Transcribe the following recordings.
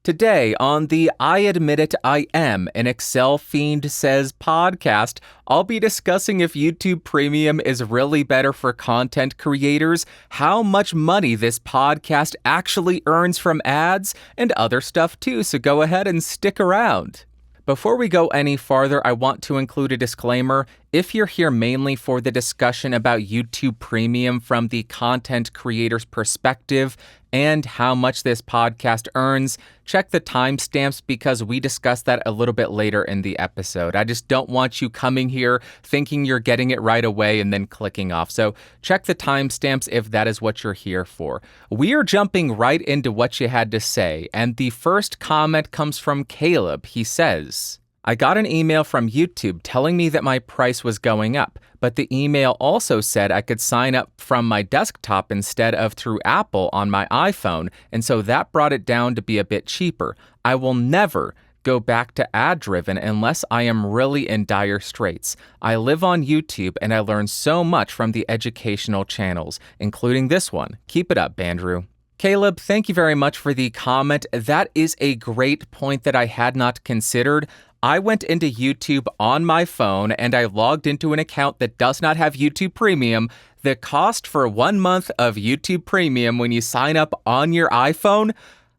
Today on the I Admit It I Am an Excel Fiend Says podcast, I'll be discussing if YouTube Premium is really better for content creators, how much money this podcast actually earns from ads, and other stuff too, so go ahead and stick around. Before we go any farther, I want to include a disclaimer. If you're here mainly for the discussion about YouTube Premium from the content creator's perspective and how much this podcast earns, check the timestamps because we discuss that a little bit later in the episode. I just don't want you coming here thinking you're getting it right away and then clicking off. So check the timestamps if that is what you're here for. We are jumping right into what you had to say, and the first comment comes from Caleb. He says, I got an email from YouTube telling me that my price was going up, but the email also said I could sign up from my desktop instead of through Apple on my iPhone, and so that brought it down to be a bit cheaper. I will never go back to ad-driven unless I am really in dire straits. I live on YouTube and I learn so much from the educational channels, including this one. Keep it up, Bandrew. Caleb, thank you very much for the comment. That is a great point that I had not considered. I went into YouTube on my phone and I logged into an account that does not have YouTube Premium. The cost for 1 month of YouTube Premium when you sign up on your iPhone,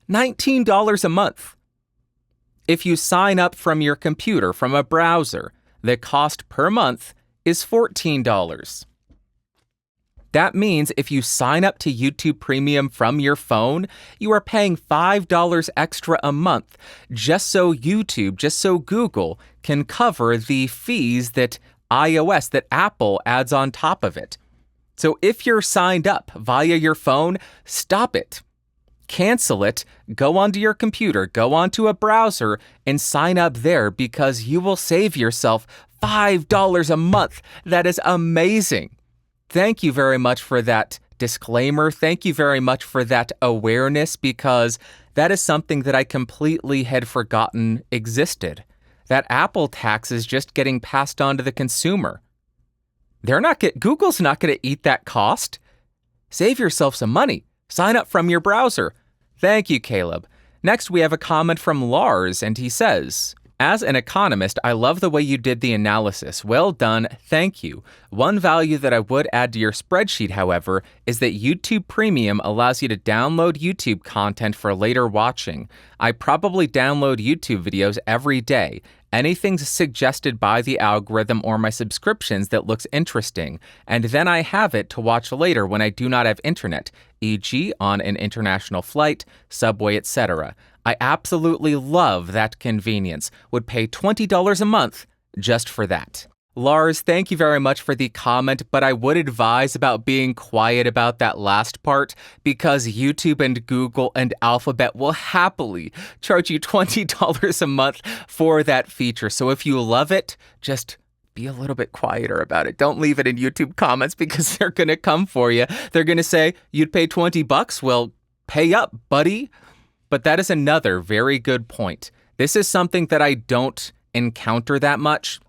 $19 a month. If you sign up from your computer, from a browser, the cost per month is $14. That means if you sign up to YouTube Premium from your phone, you are paying $5 extra a month just so YouTube, just so Google can cover the fees that Apple adds on top of it. So if you're signed up via your phone, stop it. Cancel it, go onto your computer, go onto a browser, and sign up there because you will save yourself $5 a month. That is amazing. Thank you very much for that disclaimer. Thank you very much for that awareness because that is something that I completely had forgotten existed. That Apple tax is just getting passed on to the consumer. Google's not going to eat that cost. Save yourself some money. Sign up from your browser. Thank you, Caleb. Next, we have a comment from Lars, and he says, as an economist, I love the way you did the analysis. Well done. Thank you. One value that I would add to your spreadsheet, however, is that YouTube Premium allows you to download YouTube content for later watching. I probably download YouTube videos every day. Anything suggested by the algorithm or my subscriptions that looks interesting, and then I have it to watch later when I do not have internet, e.g. on an international flight, subway, etc. I absolutely love that convenience. Would pay $20 a month just for that. Lars, thank you very much for the comment, but I would advise about being quiet about that last part because YouTube and Google and Alphabet will happily charge you $20 a month for that feature. So if you love it, just be a little bit quieter about it. Don't leave it in YouTube comments because they're going to come for you. They're going to say, you'd pay $20? Well, pay up, buddy. But that is another very good point. This is something that I don't encounter that much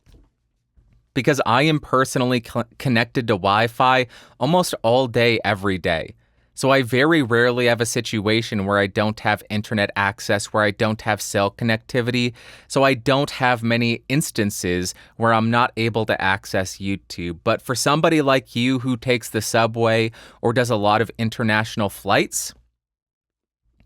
because I am personally connected to Wi-Fi almost all day, every day. So I very rarely have a situation where I don't have internet access, where I don't have cell connectivity. So I don't have many instances where I'm not able to access YouTube. But for somebody like you who takes the subway or does a lot of international flights,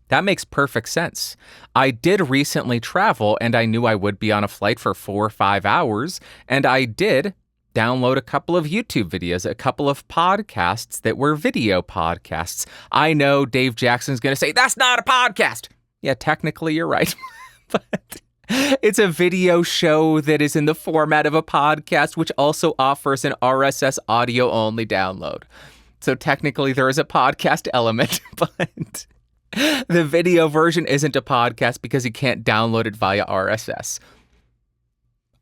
that makes perfect sense. I did recently travel and I knew I would be on a flight for 4 or 5 hours, and I did download a couple of YouTube videos, a couple of podcasts that were video podcasts. I know Dave Jackson's going to say, that's not a podcast. Yeah, technically you're right. But it's a video show that is in the format of a podcast, which also offers an RSS audio-only download. So technically there is a podcast element, but the video version isn't a podcast because you can't download it via RSS.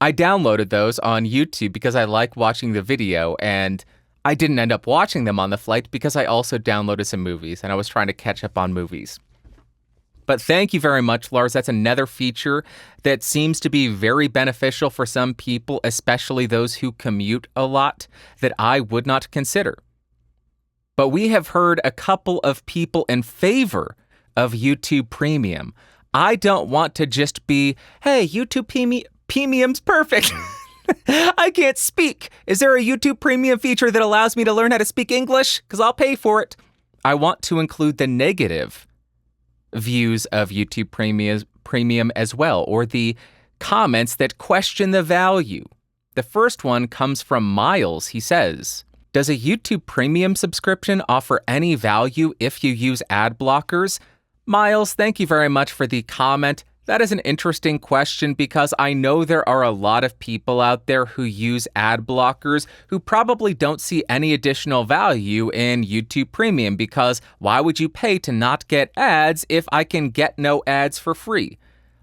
I downloaded those on YouTube because I like watching the video, and I didn't end up watching them on the flight because I also downloaded some movies, and I was trying to catch up on movies. But thank you very much, Lars. That's another feature that seems to be very beneficial for some people, especially those who commute a lot, that I would not consider. But we have heard a couple of people in favor of YouTube Premium. I don't want to just be, hey, YouTube Premium's perfect. I can't speak. Is there a YouTube Premium feature that allows me to learn how to speak English? Because I'll pay for it. I want to include the negative views of YouTube Premium as well, or the comments that question the value. The first one comes from Miles. He says, does a YouTube Premium subscription offer any value if you use ad blockers? Miles, thank you very much for the comment. That is an interesting question because I know there are a lot of people out there who use ad blockers who probably don't see any additional value in YouTube Premium because why would you pay to not get ads if I can get no ads for free?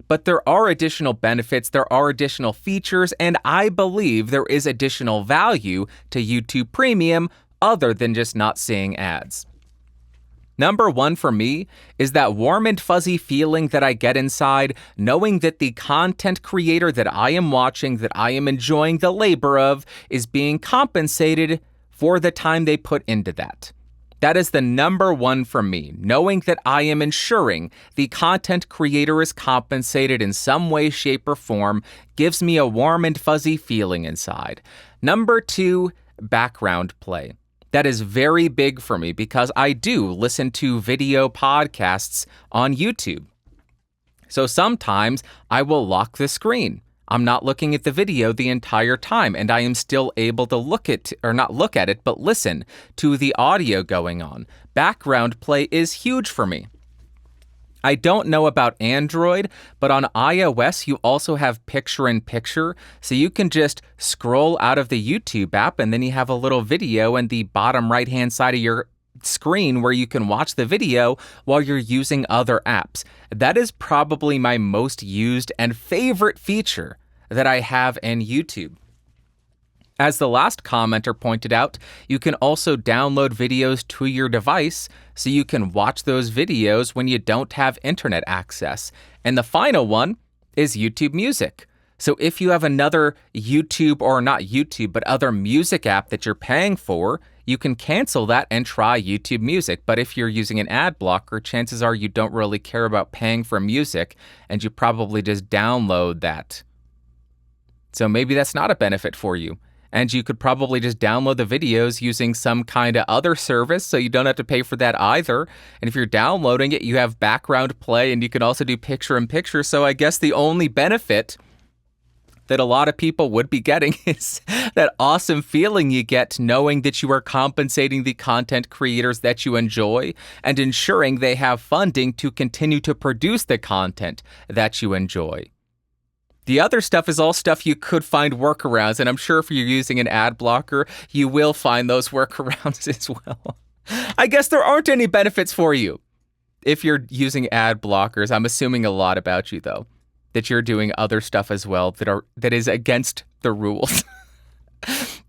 But there are additional benefits, there are additional features, and I believe there is additional value to YouTube Premium other than just not seeing ads. Number one for me is that warm and fuzzy feeling that I get inside, knowing that the content creator that I am watching, that I am enjoying the labor of, is being compensated for the time they put into that. That is the number one for me, knowing that I am ensuring the content creator is compensated in some way, shape, or form gives me a warm and fuzzy feeling inside. Number two, background play. That is very big for me because I do listen to video podcasts on YouTube. So sometimes I will lock the screen. I'm not looking at the video the entire time, and I am still able to listen to the audio going on. Background play is huge for me. I don't know about Android, but on iOS, you also have picture-in-picture, so you can just scroll out of the YouTube app, and then you have a little video in the bottom right-hand side of your screen where you can watch the video while you're using other apps. That is probably my most used and favorite feature that I have in YouTube. As the last commenter pointed out, you can also download videos to your device so you can watch those videos when you don't have internet access. And the final one is YouTube Music. So if you have another YouTube, or not YouTube, but other music app that you're paying for, you can cancel that and try YouTube Music. But if you're using an ad blocker, chances are you don't really care about paying for music and you probably just download that. So maybe that's not a benefit for you. And you could probably just download the videos using some kind of other service, so you don't have to pay for that either. And if you're downloading it, you have background play, and you can also do picture-in-picture. So I guess the only benefit that a lot of people would be getting is that awesome feeling you get knowing that you are compensating the content creators that you enjoy and ensuring they have funding to continue to produce the content that you enjoy. The other stuff is all stuff you could find workarounds, and I'm sure if you're using an ad blocker, you will find those workarounds as well. I guess there aren't any benefits for you if you're using ad blockers. I'm assuming a lot about you, though, that you're doing other stuff as well that is against the rules.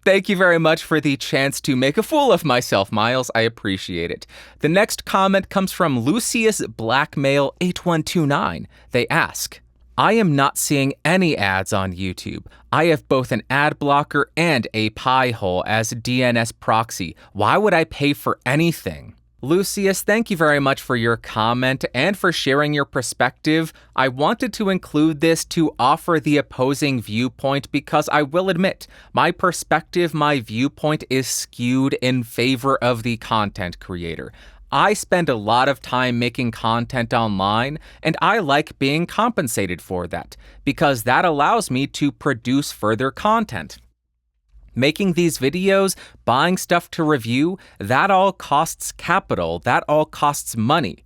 Thank you very much for the chance to make a fool of myself, Miles. I appreciate it. The next comment comes from Lucius Blackmail 8129. They ask, I am not seeing any ads on YouTube. I have both an ad blocker and a Pi-hole as DNS proxy. Why would I pay for anything? Lucius, thank you very much for your comment and for sharing your perspective. I wanted to include this to offer the opposing viewpoint because I will admit, my perspective, my viewpoint is skewed in favor of the content creator. I spend a lot of time making content online, and I like being compensated for that because that allows me to produce further content. Making these videos, buying stuff to review, that all costs capital, that all costs money.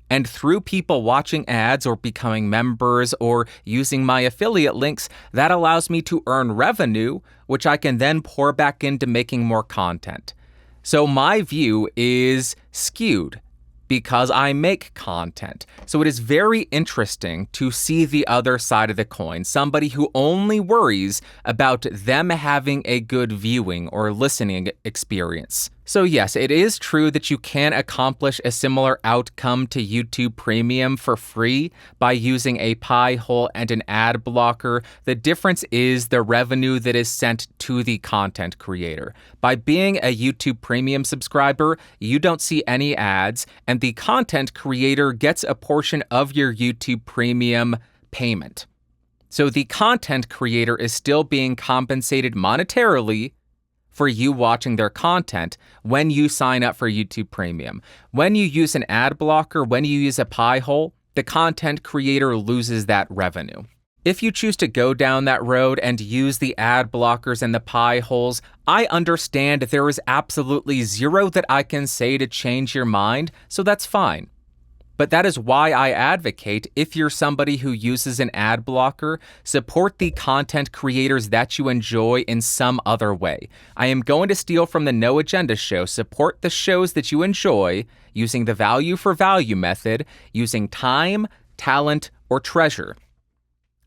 And through people watching ads or becoming members or using my affiliate links, that allows me to earn revenue, which I can then pour back into making more content. So my view is skewed because I make content. So it is very interesting to see the other side of the coin, somebody who only worries about them having a good viewing or listening experience. So yes, it is true that you can accomplish a similar outcome to YouTube Premium for free by using a pie hole and an ad blocker. The difference is the revenue that is sent to the content creator. By being a YouTube Premium subscriber, you don't see any ads, and the content creator gets a portion of your YouTube Premium payment. So the content creator is still being compensated monetarily for you watching their content when you sign up for YouTube Premium. When you use an ad blocker, when you use a pie hole, the content creator loses that revenue. If you choose to go down that road and use the ad blockers and the pie holes, I understand there is absolutely zero that I can say to change your mind, so that's fine. But that is why I advocate, if you're somebody who uses an ad blocker, support the content creators that you enjoy in some other way. I am going to steal from the No Agenda show. Support the shows that you enjoy using the value for value method, using time, talent, or treasure.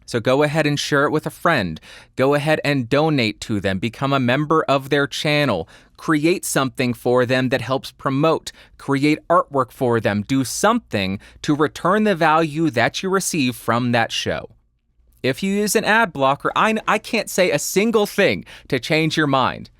So go ahead and share it with a friend. Go ahead and donate to them. Become a member of their channel. Create something for them that helps promote. Create artwork for them. Do something to return the value that you receive from that show. If you use an ad blocker, I can't say a single thing to change your mind.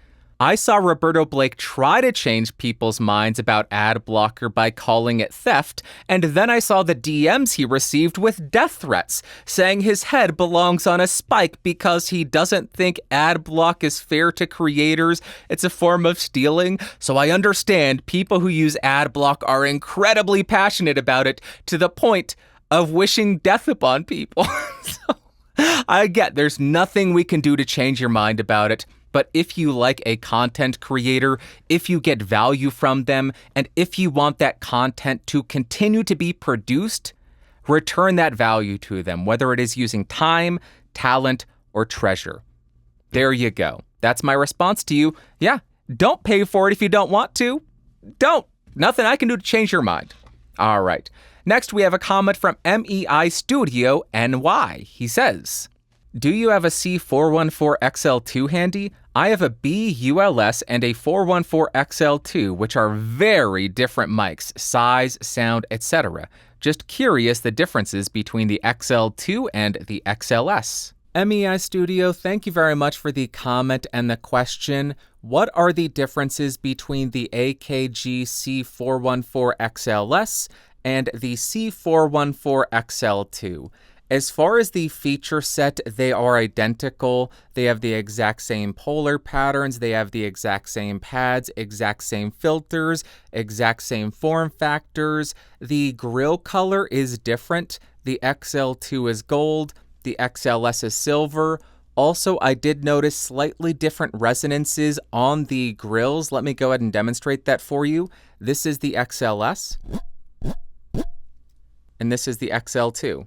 I saw Roberto Blake try to change people's minds about ad blocker by calling it theft, and then I saw the DMs he received with death threats, saying his head belongs on a spike because he doesn't think ad block is fair to creators. It's a form of stealing. So I understand people who use ad block are incredibly passionate about it to the point of wishing death upon people. So I get there's nothing we can do to change your mind about it. But if you like a content creator, if you get value from them, and if you want that content to continue to be produced, return that value to them, whether it is using time, talent, or treasure. There you go. That's my response to you. Yeah, don't pay for it if you don't want to. Don't. Nothing I can do to change your mind. All right. Next, we have a comment from MEI Studio NY. He says, do you have a C414 XLII handy? I have a BULS and a 414 XL2, which are very different mics, size, sound, etc. Just curious the differences between the XL2 and the XLS. MEI Studio, thank you very much for the comment and the question. What are the differences between the AKG C414 XLS and the C414 XL2? As far as the feature set, they are identical. They have the exact same polar patterns, they have the exact same pads, exact same filters, exact same form factors. The grill color is different. The XL2 is gold, the XLS is silver. Also, I did notice slightly different resonances on the grills. Let me go ahead and demonstrate that for you. This is the XLS, and this is the XL2.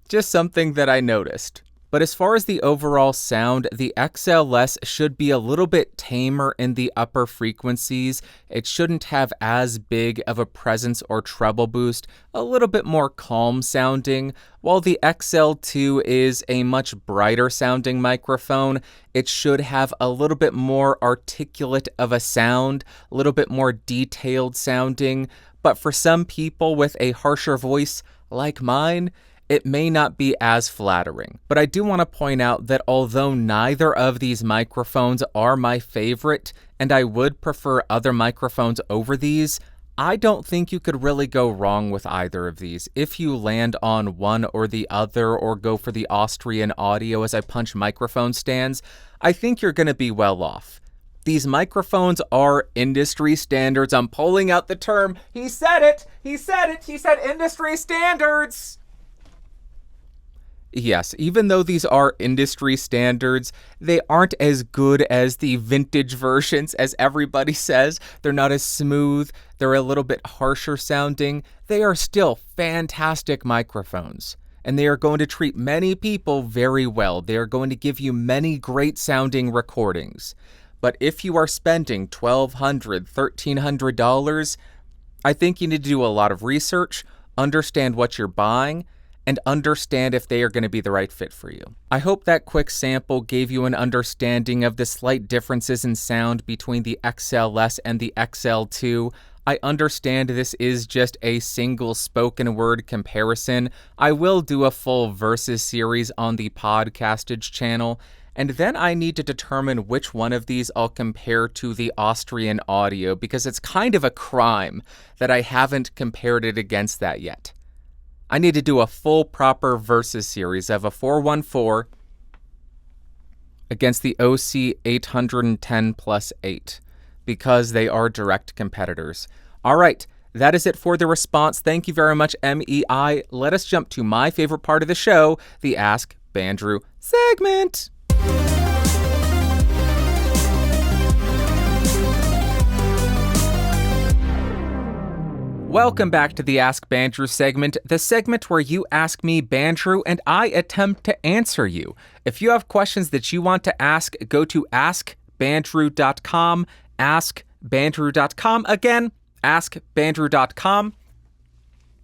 Just something that I noticed. But as far as the overall sound, the XLS should be a little bit tamer in the upper frequencies. It shouldn't have as big of a presence or treble boost, a little bit more calm sounding. While the XL2 is a much brighter sounding microphone, it should have a little bit more articulate of a sound, a little bit more detailed sounding. But for some people with a harsher voice like mine, it may not be as flattering. But I do want to point out that although neither of these microphones are my favorite, and I would prefer other microphones over these, I don't think you could really go wrong with either of these. If you land on one or the other, or go for the Austrian audio as I punch microphone stands, I think you're going to be well off. These microphones are industry standards. I'm pulling out the term. He said it! He said it! He said industry standards! Yes, even though these are industry standards, they aren't as good as the vintage versions, as everybody says. They're not as smooth. They're a little bit harsher sounding. They are still fantastic microphones, and they are going to treat many people very well. They are going to give you many great sounding recordings. But if you are spending $1,200, $1,300, I think you need to do a lot of research, understand what you're buying, and understand if they are going to be the right fit for you. I hope that quick sample gave you an understanding of the slight differences in sound between the XLS and the XL2. I understand this is just a single spoken word comparison. I will do a full versus series on the Podcastage channel, and then I need to determine which one of these I'll compare to the Austrian audio, because it's kind of a crime that I haven't compared it against that yet. I need to do a full proper versus series of a 414 against the OC 810 plus 8 because they are direct competitors. All right, that is it for the response. Thank you very much, MEI. Let us jump to my favorite part of the show, the Ask Bandrew segment. Welcome back to the Ask Bandrew segment, the segment where you ask me, Bandrew, and I attempt to answer you. If you have questions that you want to ask, go to askbandrew.com, askbandrew.com. Again, askbandrew.com.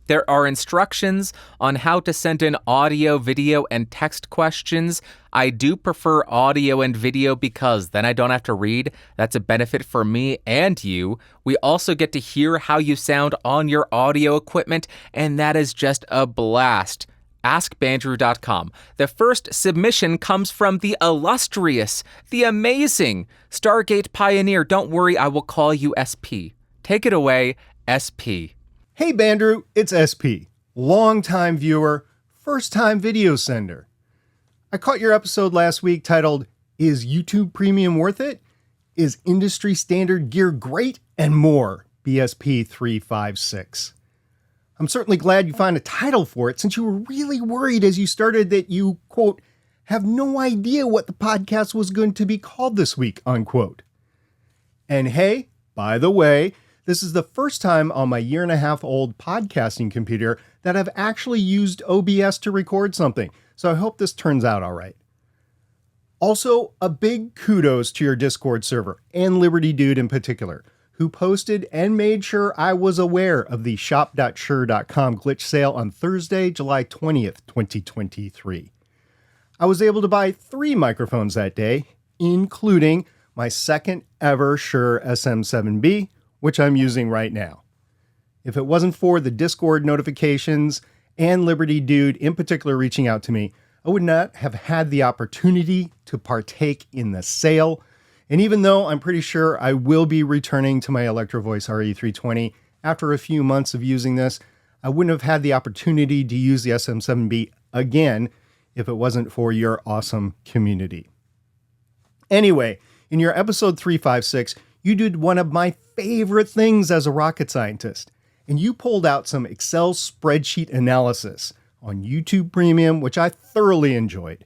There are instructions on how to send in audio, video, and text questions. I do prefer audio and video because then I don't have to read. That's a benefit for me and you. We also get to hear how you sound on your audio equipment, and that is just a blast. AskBandrew.com. The first submission comes from the illustrious, the amazing Stargate Pioneer. Don't worry, I will call you SP. Take it away, SP. Hey Bandrew, it's SP, longtime viewer, first-time video sender. I caught your episode last week titled, Is YouTube Premium Worth It? Is Industry Standard Gear Great? And more, BSP-357. I'm certainly glad you found a title for it since you were really worried as you started that you, quote, have no idea what the podcast was going to be called this week, unquote. And hey, by the way, this is the first time on my 1.5-year-old podcasting computer that I've actually used OBS to record something, so I hope this turns out all right. Also, a big kudos to your Discord server, and Liberty Dude in particular, who posted and made sure I was aware of the shop.shure.com glitch sale on Thursday, July 20th, 2023. I was able to buy 3 microphones that day, including my second ever Shure SM7B, which I'm using right now. If it wasn't for the Discord notifications and Liberty Dude in particular reaching out to me, I would not have had the opportunity to partake in the sale. And even though I'm pretty sure I will be returning to my Electro Voice RE320 after a few months of using this, I wouldn't have had the opportunity to use the SM7B again if it wasn't for your awesome community. Anyway, in your episode 356, you did one of my favorite things as a rocket scientist, and you pulled out some Excel spreadsheet analysis on YouTube Premium, which I thoroughly enjoyed.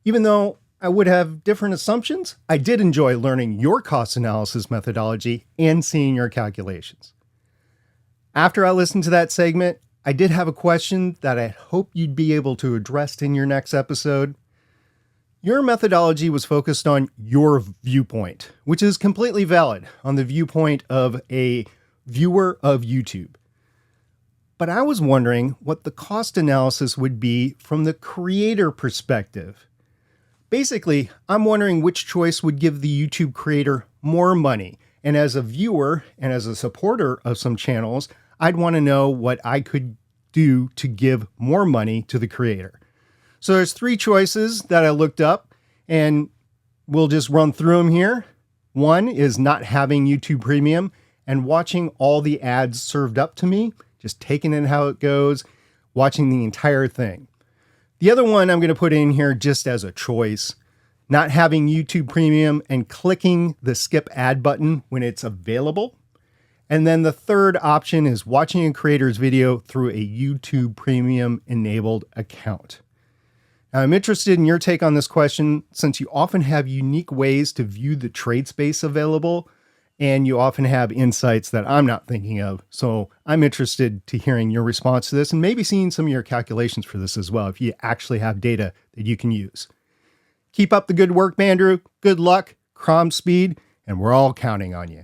Even though I would have different assumptions, I did enjoy learning your cost analysis methodology and seeing your calculations. After I listened to that segment, I did have a question that I hope you'd be able to address in your next episode. Your methodology was focused on your viewpoint, which is completely valid on the viewpoint of a viewer of YouTube. But I was wondering what the cost analysis would be from the creator perspective. Basically, I'm wondering which choice would give the YouTube creator more money. And as a viewer and as a supporter of some channels, I'd want to know what I could do to give more money to the creator. So there's 3 choices that I looked up, and we'll just run through them here. One is not having YouTube Premium and watching all the ads served up to me, just taking in how it goes, watching the entire thing. The other one I'm going to put in here just as a choice, not having YouTube Premium and clicking the skip ad button when it's available. And then the third option is watching a creator's video through a YouTube Premium enabled account. Now, I'm interested in your take on this question since you often have unique ways to view the trade space available, and you often have insights that I'm not thinking of. So I'm interested to hearing your response to this and maybe seeing some of your calculations for this as well, if you actually have data that you can use. Keep up the good work, Bandrew. Good luck, Crom speed, and we're all counting on you.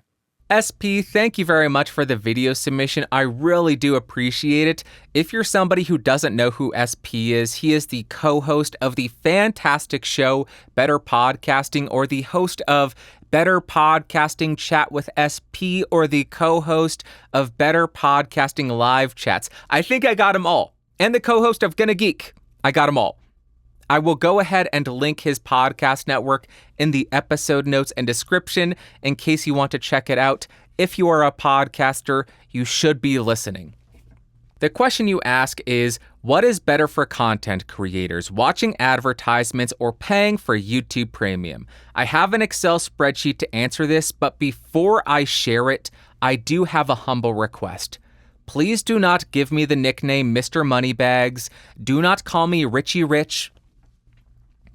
SP, thank you very much for the video submission. I really do appreciate it. If you're somebody who doesn't know who SP is, he is the co-host of the fantastic show Better Podcasting, or the host of Better Podcasting Chat with SP, or the co-host of Better Podcasting Live Chats. I think I got them all. And the co-host of Gonna Geek. I got them all. I will go ahead and link his podcast network in the episode notes and description in case you want to check it out. If you are a podcaster, you should be listening. The question you ask is, what is better for content creators, watching advertisements or paying for YouTube Premium? I have an Excel spreadsheet to answer this, but before I share it, I do have a humble request. Please do not give me the nickname Mr. Moneybags. Do not call me Richie Rich.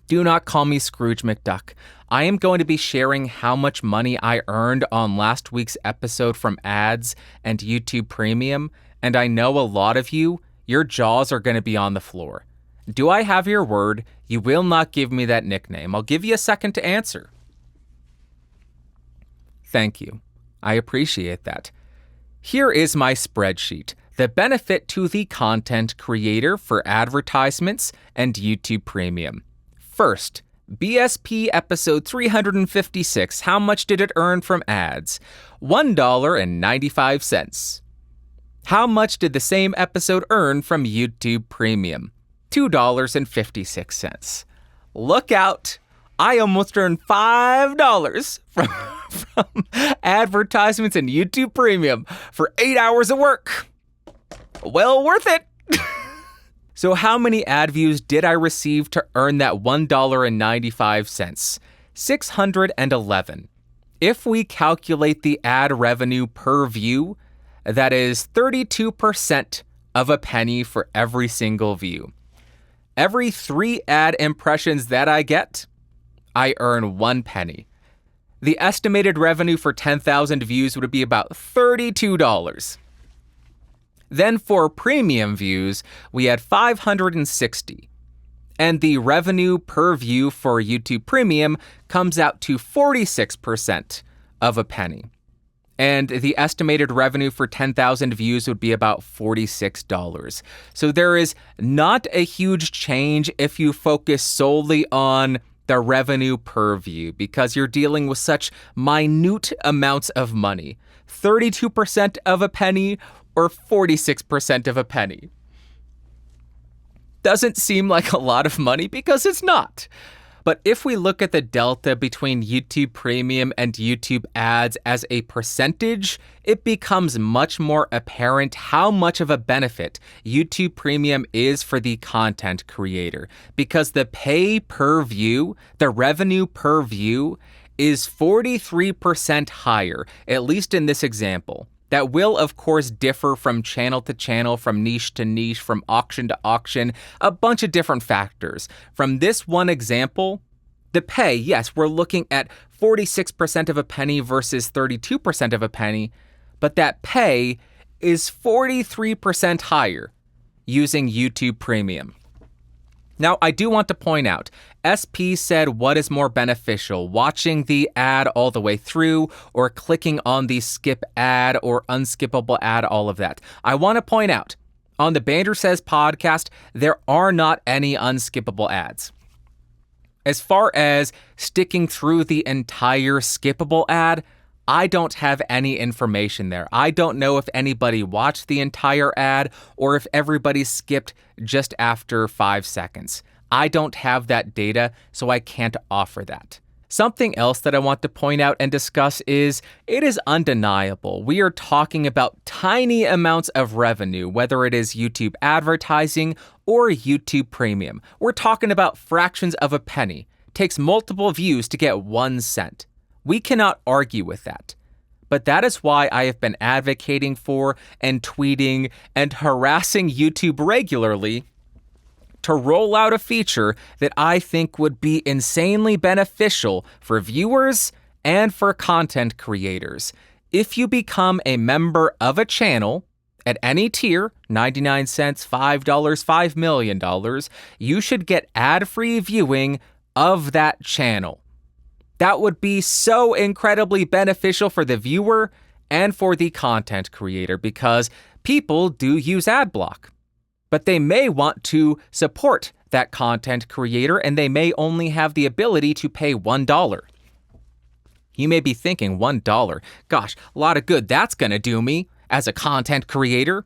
Do not call me Scrooge McDuck. I am going to be sharing how much money I earned on last week's episode from ads and YouTube Premium, and I know a lot of you, your jaws are going to be on the floor. Do I have your word? You will not give me that nickname. I'll give you a second to answer. Thank you. I appreciate that. Here is my spreadsheet. The benefit to the content creator for advertisements and YouTube Premium. First, BSP episode 356. How much did it earn from ads? $1.95. How much did the same episode earn from YouTube Premium? $2.56. Look out! I almost earned $5 from advertisements and YouTube Premium for 8 hours of work. Well worth it! So how many ad views did I receive to earn that $1.95? 611. If we calculate the ad revenue per view, that is 32% of a penny for every single view. Every 3 ad impressions that I get, I earn 1 penny. The estimated revenue for 10,000 views would be about $32. Then for premium views, we had 560. And the revenue per view for YouTube Premium comes out to 46% of a penny. And the estimated revenue for 10,000 views would be about $46. So there is not a huge change if you focus solely on the revenue per view, because you're dealing with such minute amounts of money. 32% of a penny or 46% of a penny. Doesn't seem like a lot of money because it's not. But if we look at the delta between YouTube Premium and YouTube ads as a percentage, it becomes much more apparent how much of a benefit YouTube Premium is for the content creator, because the pay per view, the revenue per view, is 43% higher, at least in this example. That will, of course, differ from channel to channel, from niche to niche, from auction to auction, a bunch of different factors. From this one example, the pay, yes, we're looking at 46% of a penny versus 32% of a penny, but that pay is 43% higher using YouTube Premium. Now, I do want to point out, SP said what is more beneficial, watching the ad all the way through or clicking on the skip ad or unskippable ad, all of that. I want to point out, on the Bandrew Says Podcast, there are not any unskippable ads. As far as sticking through the entire skippable ad, I don't have any information there. I don't know if anybody watched the entire ad or if everybody skipped just after 5 seconds. I don't have that data, so I can't offer that. Something else that I want to point out and discuss is it is undeniable. We are talking about tiny amounts of revenue, whether it is YouTube advertising or YouTube Premium. We're talking about fractions of a penny. It takes multiple views to get 1 cent. We cannot argue with that. But that is why I have been advocating for and tweeting and harassing YouTube regularly to roll out a feature that I think would be insanely beneficial for viewers and for content creators. If you become a member of a channel at any tier, 99 cents, $5, $5 million, you should get ad-free viewing of that channel. That would be so incredibly beneficial for the viewer and for the content creator, because people do use Adblock. But they may want to support that content creator, and they may only have the ability to pay $1. You may be thinking, $1? Gosh, a lot of good that's going to do me as a content creator.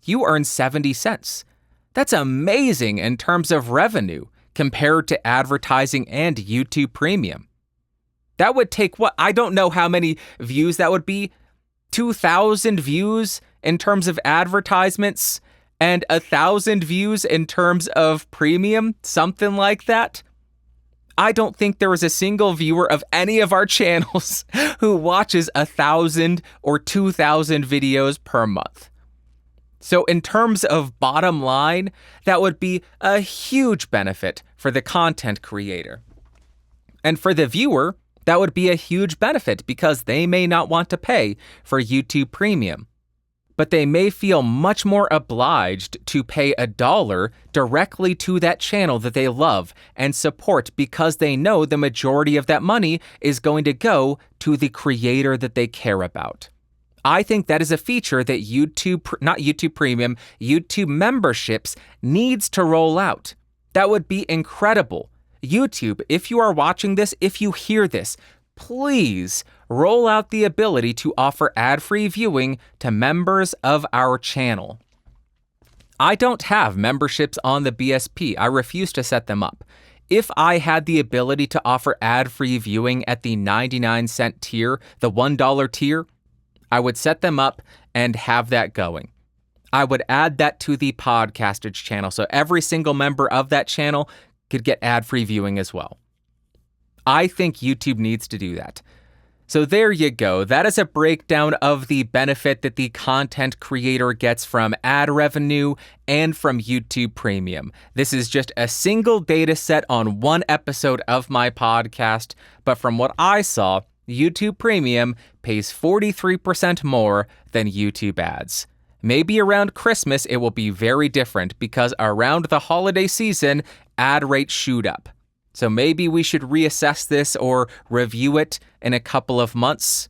You earn 70 cents. That's amazing in terms of revenue compared to advertising and YouTube Premium. That would take what? I don't know how many views that would be. 2,000 views in terms of advertisements and 1,000 views in terms of premium, something like that. I don't think there is a single viewer of any of our channels who watches 1,000 or 2,000 videos per month. So in terms of bottom line, that would be a huge benefit for the content creator. And for the viewer, that would be a huge benefit because they may not want to pay for YouTube Premium. But they may feel much more obliged to pay $1 directly to that channel that they love and support because they know the majority of that money is going to go to the creator that they care about. I think that is a feature that YouTube Premium, YouTube memberships needs to roll out. That would be incredible. YouTube, if you are watching this, if you hear this, please roll out the ability to offer ad-free viewing to members of our channel. I don't have memberships on the BSP. I refuse to set them up. If I had the ability to offer ad-free viewing at the 99-cent tier, the $1 tier, I would set them up and have that going. I would add that to the Podcastage channel, so every single member of that channel could get ad-free viewing as well. I think YouTube needs to do that. So there you go. That is a breakdown of the benefit that the content creator gets from ad revenue and from YouTube Premium. This is just a single data set on one episode of my podcast, but from what I saw, YouTube Premium pays 43% more than YouTube ads. Maybe around Christmas it will be very different because around the holiday season, ad rates shoot up. So maybe we should reassess this or review it in a couple of months.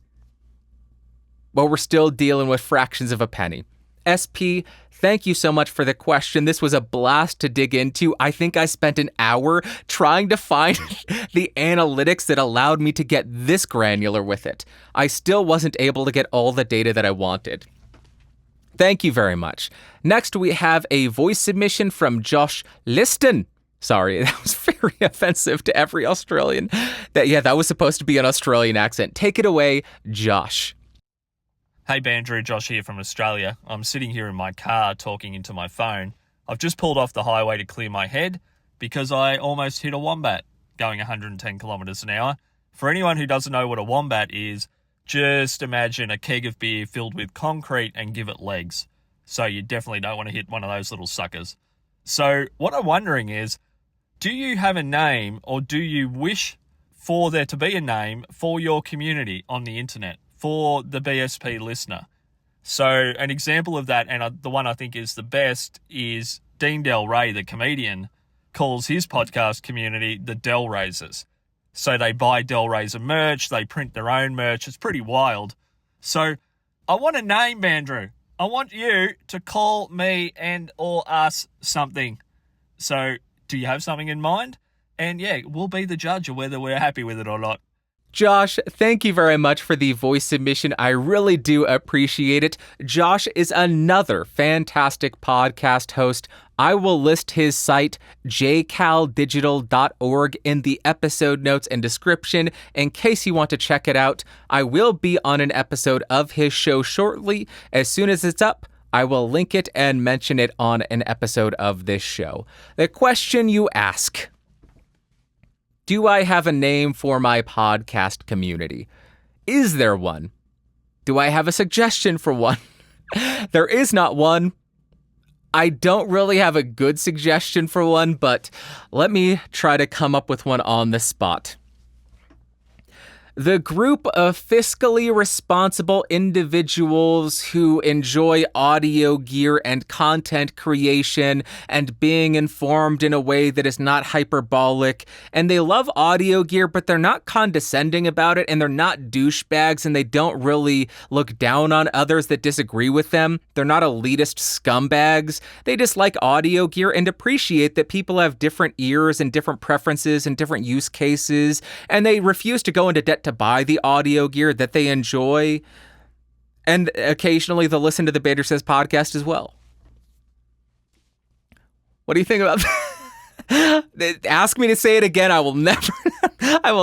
But we're still dealing with fractions of a penny. SP, thank you so much for the question. This was a blast to dig into. I think I spent an hour trying to find the analytics that allowed me to get this granular with it. I still wasn't able to get all the data that I wanted. Thank you very much. Next, we have a voice submission from Josh Liston. Sorry, that was very offensive to every Australian. That was supposed to be an Australian accent. Take it away, Josh. Hey Bandrew, Josh here from Australia. I'm sitting here in my car talking into my phone. I've just pulled off the highway to clear my head because I almost hit a wombat going 110 kilometers an hour. For anyone who doesn't know what a wombat is, just imagine a keg of beer filled with concrete and give it legs. So you definitely don't want to hit one of those little suckers. So what I'm wondering is, do you have a name or do you wish for there to be a name for your community on the internet, for the BSP listener? So an example of that, and the one I think is the best, is Dean Del Rey, the comedian, calls his podcast community the Del Raisers. So they buy Del Raiser merch, they print their own merch. It's pretty wild. So I want a name, Bandrew. I want you to call me and or us something. So do you have something in mind? And yeah, we'll be the judge of whether we're happy with it or not. Josh, thank you very much for the voice submission. I really do appreciate it. Josh is another fantastic podcast host. I will list his site, jcaldigital.org, in the episode notes and description in case you want to check it out. I will be on an episode of his show shortly. As soon as it's up, I will link it and mention it on an episode of this show. The question you ask: do I have a name for my podcast community? Is there one? Do I have a suggestion for one? There is not one. I don't really have a good suggestion for one, but let me try to come up with one on the spot. The group of fiscally responsible individuals who enjoy audio gear and content creation and being informed in a way that is not hyperbolic. And they love audio gear, but they're not condescending about it, and they're not douchebags, and they don't really look down on others that disagree with them. They're not elitist scumbags. They just like audio gear and appreciate that people have different ears and different preferences and different use cases, and they refuse to go into debt to buy the audio gear that they enjoy. And occasionally they'll listen to the Bandrew Says podcast as well. What do you think about that? Ask me to say it again. I will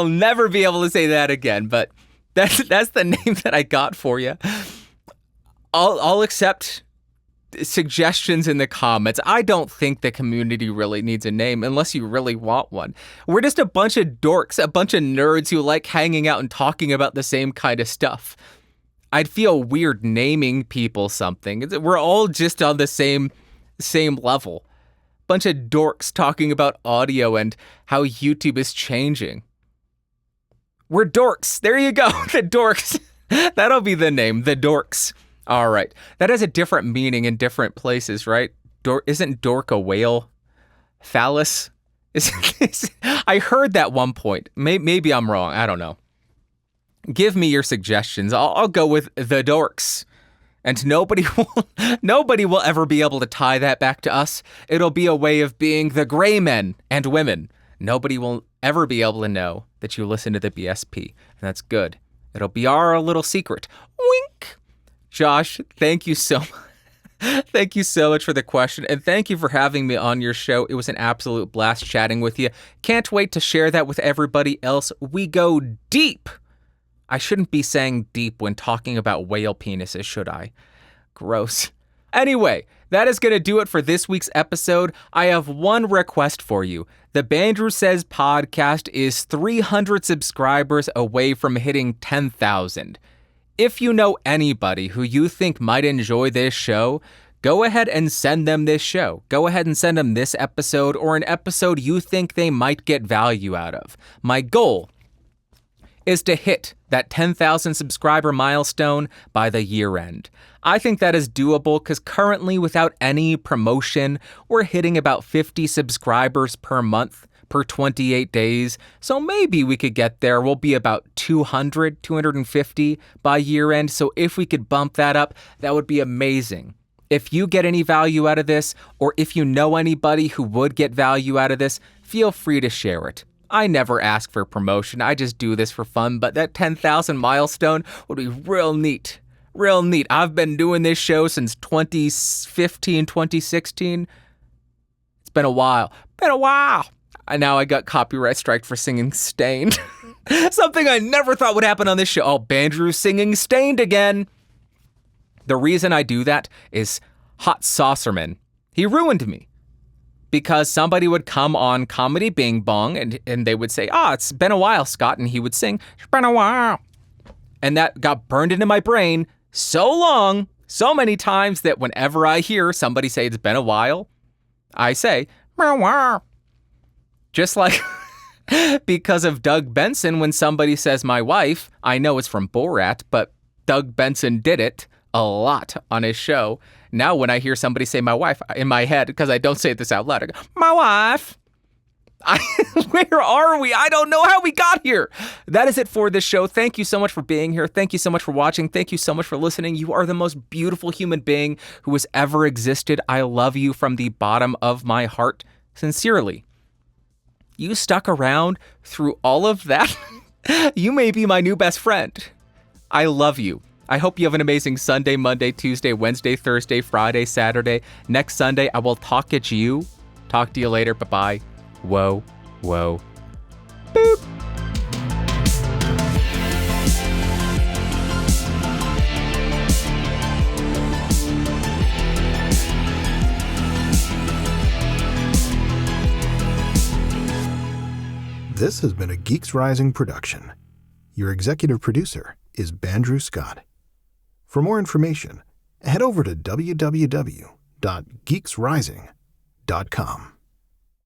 never be able to say that again, but that's the name that I got for you. I'll accept suggestions in the comments. I don't think the community really needs a name unless you really want one. We're just a bunch of dorks, a bunch of nerds who like hanging out and talking about the same kind of stuff. I'd feel weird naming people something. We're all just on the same level. Bunch of dorks talking about audio and how YouTube is changing. We're dorks. There you go. The dorks. That'll be the name. The dorks. All right. That has a different meaning in different places, right? Isn't dork a whale? Phallus? I heard that one point. Maybe I'm wrong. I don't know. Give me your suggestions. I'll go with the dorks. And nobody will ever be able to tie that back to us. It'll be a way of being the gray men and women. Nobody will ever be able to know that you listen to the BSP. And that's good. It'll be our little secret. Wink. Josh, thank you so much. Thank you so much for the question, and thank you for having me on your show. It was an absolute blast chatting with you. Can't wait to share that with everybody else. We go deep. I shouldn't be saying deep when talking about whale penises, should I? Gross. Anyway, that is going to do it for this week's episode. I have one request for you. The Bandrew Says podcast is 300 subscribers away from hitting 10,000. If you know anybody who you think might enjoy this show, go ahead and send them this show. Go ahead and send them this episode or an episode you think they might get value out of. My goal is to hit that 10,000 subscriber milestone by the year end. I think that is doable because currently, without any promotion, we're hitting about 50 subscribers per month per 28 days. So maybe we could get there. We'll be about 250 by year end. So if we could bump that up, that would be amazing. If you get any value out of this, or if you know anybody who would get value out of this, feel free to share it. I never ask for promotion. I just do this for fun, but that 10,000 milestone would be real neat. Real neat. I've been doing this show since 2015, 2016. It's been a while. And now I got copyright strike for singing Stained. Something I never thought would happen on this show. Oh, Bandrew singing Stained again. The reason I do that is Hot Saucerman. He ruined me. Because somebody would come on Comedy Bing Bong and they would say, it's been a while, Scott. And he would sing, it's been a while. And that got burned into my brain so many times that whenever I hear somebody say it's been a while, I say, been a while. Just like because of Doug Benson, when somebody says my wife, I know it's from Borat, but Doug Benson did it a lot on his show. Now when I hear somebody say my wife in my head, because I don't say this out loud, I go, my wife. Where are we? I don't know how we got here. That is it for this show. Thank you so much for being here. Thank you so much for watching. Thank you so much for listening. You are the most beautiful human being who has ever existed. I love you from the bottom of my heart. Sincerely. You stuck around through all of that. You may be my new best friend. I love you. I hope you have an amazing Sunday, Monday, Tuesday, Wednesday, Thursday, Friday, Saturday. Next Sunday, I will talk at you. Talk to you later. Bye-bye. Whoa, whoa, boop. This has been a Geeks Rising production. Your executive producer is Bandrew Scott. For more information, head over to www.geeksrising.com.